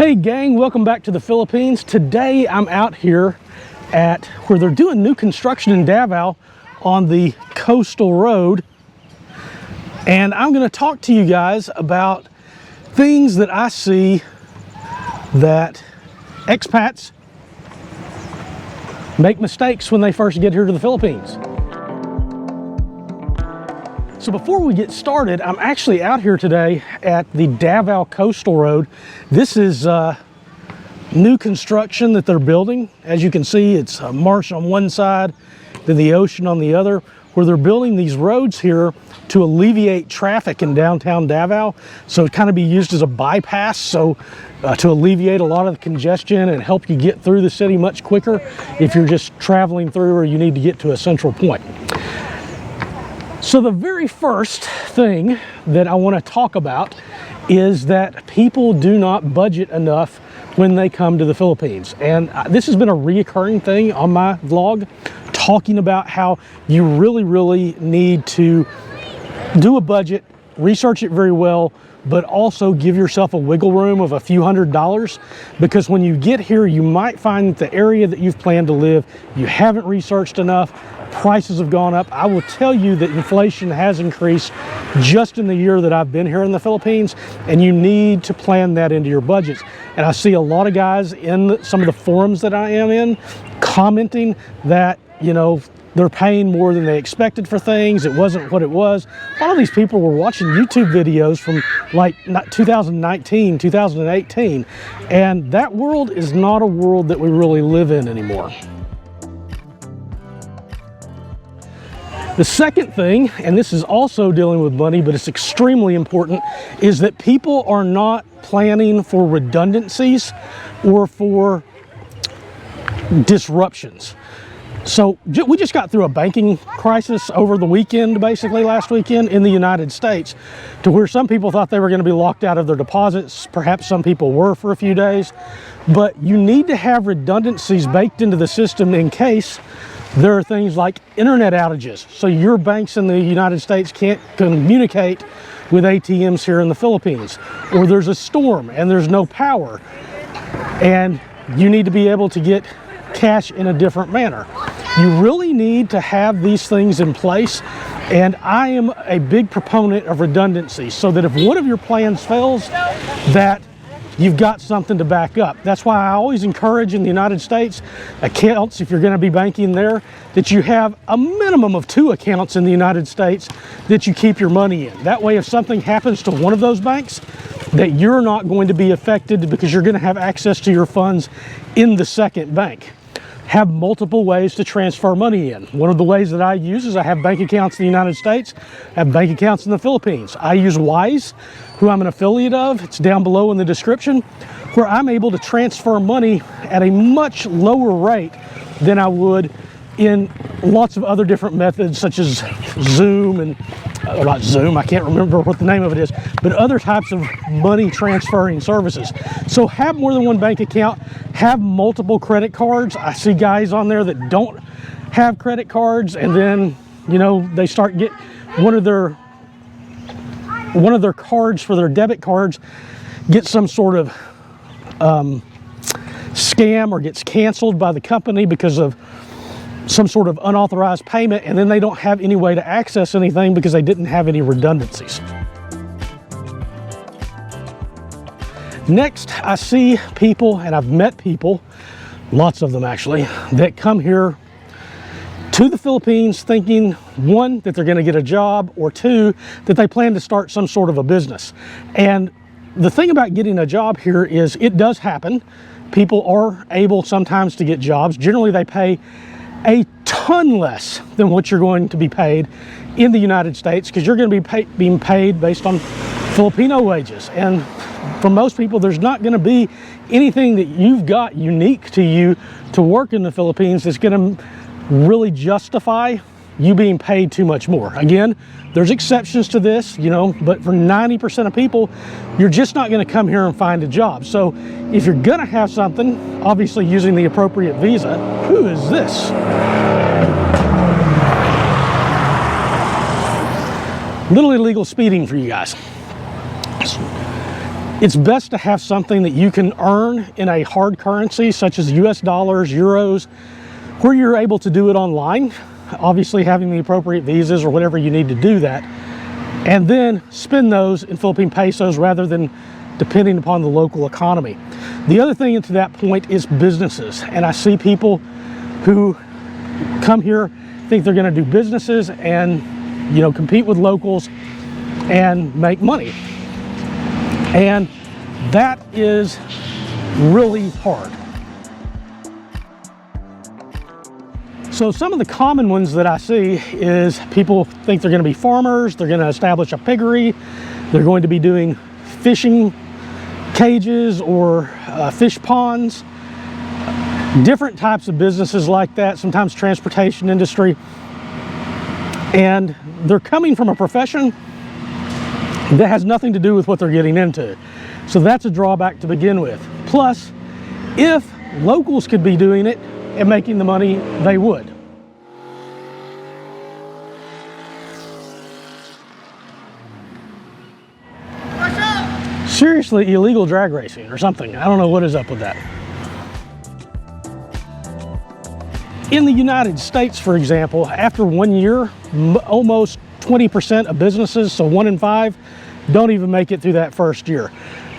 Hey gang, welcome back to the Philippines. Today I'm out here at where they're doing new construction in Davao on the coastal road. And I'm going to talk to you guys about things that I see that expats make mistakes when they first get here to the Philippines. So before we get started, I'm actually out here today at the Davao Coastal Road. This is new construction that they're building. As you can see, it's a marsh on one side, then the ocean on the other, where they're building these roads here to alleviate traffic in downtown Davao. So it kind of be used as a bypass, so to alleviate a lot of the congestion and help you get through the city much quicker if you're just traveling through or you need to get to a central point. So the very first thing that I want to talk about is that people do not budget enough when they come to the Philippines. And this has been a reoccurring thing on my vlog, talking about how you really need to do a budget, research it very well, but also give yourself a wiggle room of a few $100s, because when you get here, you might find that the area that you've planned to live, you haven't researched enough, prices have gone up. I will tell you that inflation has increased just in the year that I've been here in the Philippines, and you need to plan that into your budgets. And I see a lot of guys in some of the forums that I am in commenting that, you know, they're paying more than they expected for things. It wasn't what it was. A lot of these people were watching YouTube videos from like 2019, 2018, and that world is not a world that we really live in anymore. The second thing, and this is also dealing with money, but it's extremely important, is that people are not planning for redundancies or for disruptions. So we just got through a banking crisis over the weekend, basically last weekend in the United States, to where some people thought they were going to be locked out of their deposits. Perhaps some people were for a few days, but you need to have redundancies baked into the system in case there are things like internet outages. So your banks in the United States can't communicate with ATMs here in the Philippines, or there's a storm and there's no power, and you need to be able to get cash in a different manner. You really need to have these things in place, and I am a big proponent of redundancy, so that if one of your plans fails, that you've got something to back up. That's why I always encourage in the United States accounts, if you're going to be banking there, that you have a minimum of 2 accounts in the United States that you keep your money in. That way, if something happens to one of those banks, that you're not going to be affected because you're going to have access to your funds in the second bank. Have multiple ways to transfer money in. One of the ways that I use is I have bank accounts in the United States, I have bank accounts in the Philippines. I use Wise, who I'm an affiliate of. It's down below in the description, where I'm able to transfer money at a much lower rate than I would in lots of other different methods, such as Zoom and, not Zoom, I can't remember what the name of it is, but other types of money transferring services. So have more than one bank account, have multiple credit cards. I see guys on there that don't have credit cards, and then, you know, they start get one of their cards for their debit cards get some sort of scam, or gets canceled by the company because of some sort of unauthorized payment, and then they don't have any way to access anything because they didn't have any redundancies. Next, I see people, and I've met people, lots of them actually, that come here to the Philippines thinking, 1, that they're going to get a job, or 2, that they plan to start some sort of a business. And the thing about getting a job here is it does happen. People are able sometimes to get jobs. Generally, they pay a ton less than what you're going to be paid in the United States, because you're going to be being paid based on Filipino wages. And for most people, there's not going to be anything that you've got unique to you to work in the Philippines that's going to really justify you being paid too much more. Again, there's exceptions to this, you know, but for 90% of people, you're just not going to come here and find a job. So if you're going to have something, obviously using the appropriate visa. Who is this? Little illegal speeding for you guys. It's best to have something that you can earn in a hard currency, such as US dollars, euros, where you're able to do it online, obviously having the appropriate visas or whatever you need to do that, and then spend those in Philippine pesos rather than depending upon the local economy. The other thing to that point is businesses. And I see people who come here, think they're going to do businesses and, you know, compete with locals and make money. And that is really hard. So some of the common ones that I see is people think they're going to be farmers, they're going to establish a piggery, they're going to be doing fishing cages or fish ponds, different types of businesses like that, sometimes transportation industry. And they're coming from a profession that has nothing to do with what they're getting into. So that's a drawback to begin with. Plus, if locals could be doing it and making the money, they would. Seriously, illegal drag racing or something. I don't know what is up with that. In the United States, for example, after 1 year, almost 20% of businesses, so 1 in 5, don't even make it through that first year.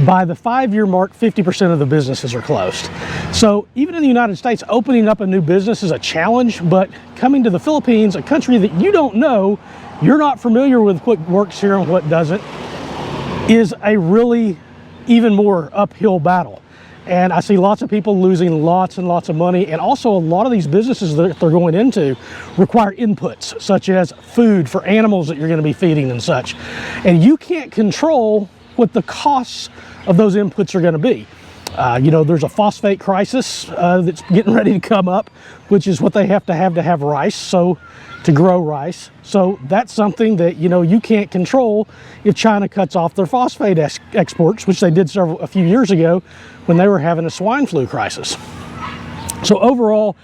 By the 5-year mark, 50% of the businesses are closed. So even in the United States, opening up a new business is a challenge, but coming to the Philippines, a country that you don't know, you're not familiar with what works here and what doesn't, is a really even more uphill battle. And I see lots of people losing lots and lots of money, and also a lot of these businesses that they're going into require inputs such as food for animals that you're going to be feeding and such, and you can't control what the costs of those inputs are going to be. You know, there's a phosphate crisis that's getting ready to come up, which is what they have to have rice, so to grow rice. So that's something that, you know, you can't control if China cuts off their phosphate exports, which they did a few years ago when they were having a swine flu crisis. So overall,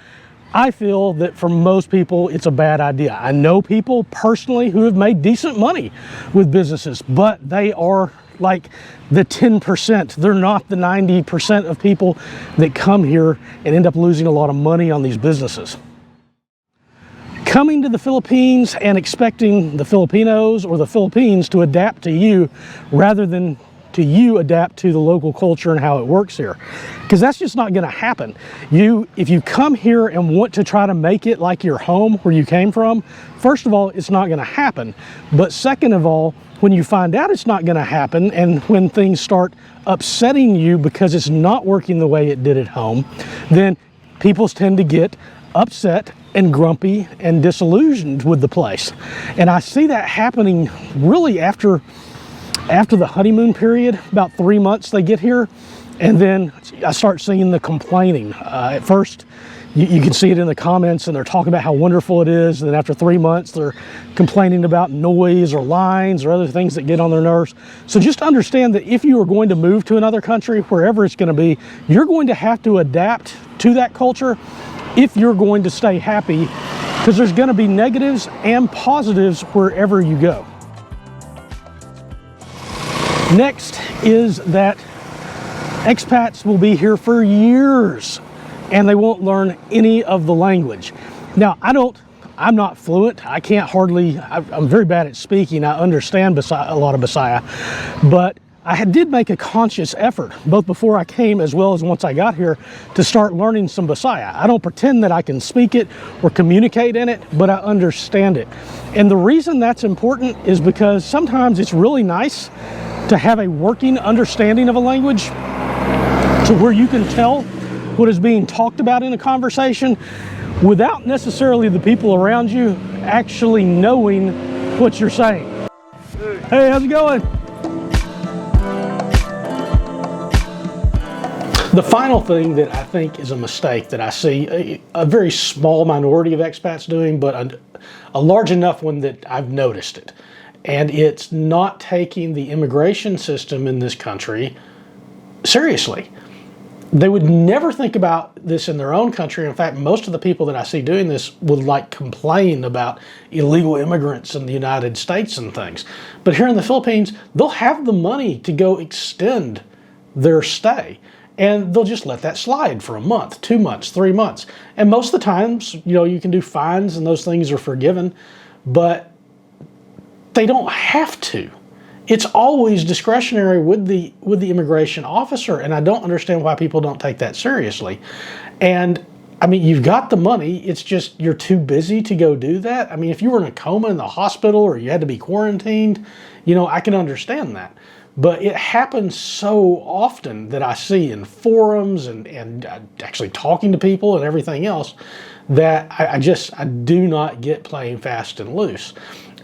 I feel that for most people, it's a bad idea. I know people personally who have made decent money with businesses, but they are like the 10%. They're not the 90% of people that come here and end up losing a lot of money on these businesses. Coming to the Philippines and expecting the Filipinos or the Philippines to adapt to you rather than to you adapt to the local culture and how it works here, because that's just not going to happen. If you come here and want to try to make it like your home where you came from, first of all, it's not going to happen. But second of all, when you find out it's not going to happen and when things start upsetting you because it's not working the way it did at home, then people tend to get upset and grumpy and disillusioned with the place. And I see that happening really after the honeymoon period, about 3 months they get here, and then I start seeing the complaining. At first, you can see it in the comments, and they're talking about how wonderful it is, and then after 3 months, they're complaining about noise or lines or other things that get on their nerves. So just understand that if you are going to move to another country, wherever it's going to be, you're going to have to adapt to that culture if you're going to stay happy, because there's going to be negatives and positives wherever you go. Next is that expats will be here for years and they won't learn any of the language. Now, I'm not fluent. I can't hardly, I'm very bad at speaking. I understand a lot of Bisaya, but I did make a conscious effort, both before I came as well as once I got here, to start learning some Bisaya. I don't pretend that I can speak it or communicate in it, but I understand it. And the reason that's important is because sometimes it's really nice to have a working understanding of a language to where you can tell what is being talked about in a conversation without necessarily the people around you actually knowing what you're saying. Hey, how's it going? The final thing that I think is a mistake that I see a very small minority of expats doing, but a large enough one that I've noticed it. And it's not taking the immigration system in this country seriously. they would never think about this in their own country. In fact, most of the people that I see doing this would like complain about illegal immigrants in the United States and things. But here in the Philippines, they'll have the money to go extend their stay, and they'll just let that slide for a month, 2 months, 3 months. And most of the times, you know, you can do fines and those things are forgiven, but they don't have to. It's always discretionary with the immigration officer, and I don't understand why people don't take that seriously. And I mean, you've got the money, it's just you're too busy to go do that. I mean, if you were in a coma in the hospital or you had to be quarantined, you know, I can understand that. But it happens so often that I see in forums and actually talking to people and everything else that I do not get playing fast and loose.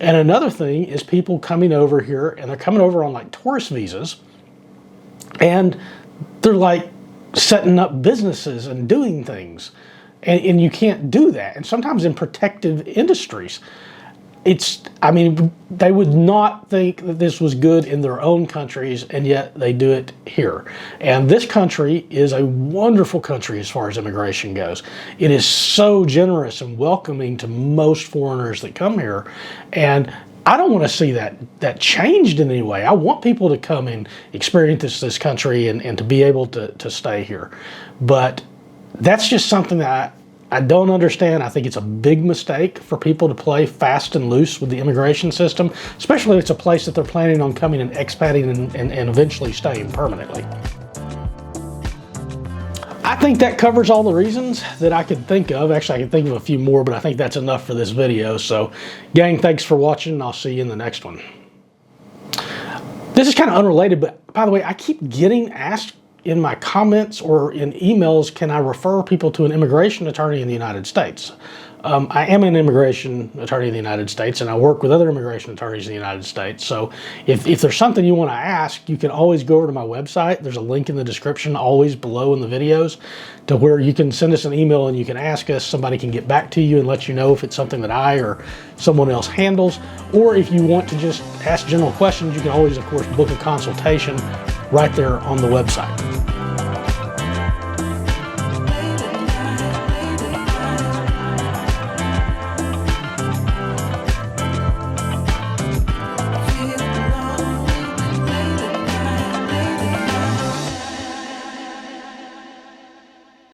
And another thing is people coming over here, and they're coming over on like tourist visas, and they're like setting up businesses and doing things, and you can't do that. And sometimes in protective industries, I mean, they would not think that this was good in their own countries, and yet they do it here. And this country is a wonderful country as far as immigration goes. It is so generous and welcoming to most foreigners that come here. And I don't want to see that changed in any way. I want people to come and experience this country and to be able to stay here. But that's just something that I don't understand. I think it's a big mistake for people to play fast and loose with the immigration system, especially if it's a place that they're planning on coming and expatting and eventually staying permanently. I think that covers all the reasons that I could think of. Actually, I could think of a few more, but I think that's enough for this video. So, gang, thanks for watching, and I'll see you in the next one. This is kind of unrelated, but by the way, I keep getting asked in my comments or in emails, can I refer people to an immigration attorney in the United States? I am an immigration attorney in the United States, and I work with other immigration attorneys in the United States. So if there's something you want to ask, you can always go over to my website. There's a link in the description, always below in the videos, to where you can send us an email and you can ask us. Somebody can get back to you and let you know if it's something that I or someone else handles. Or if you want to just ask general questions, you can always, of course, book a consultation right there on the website.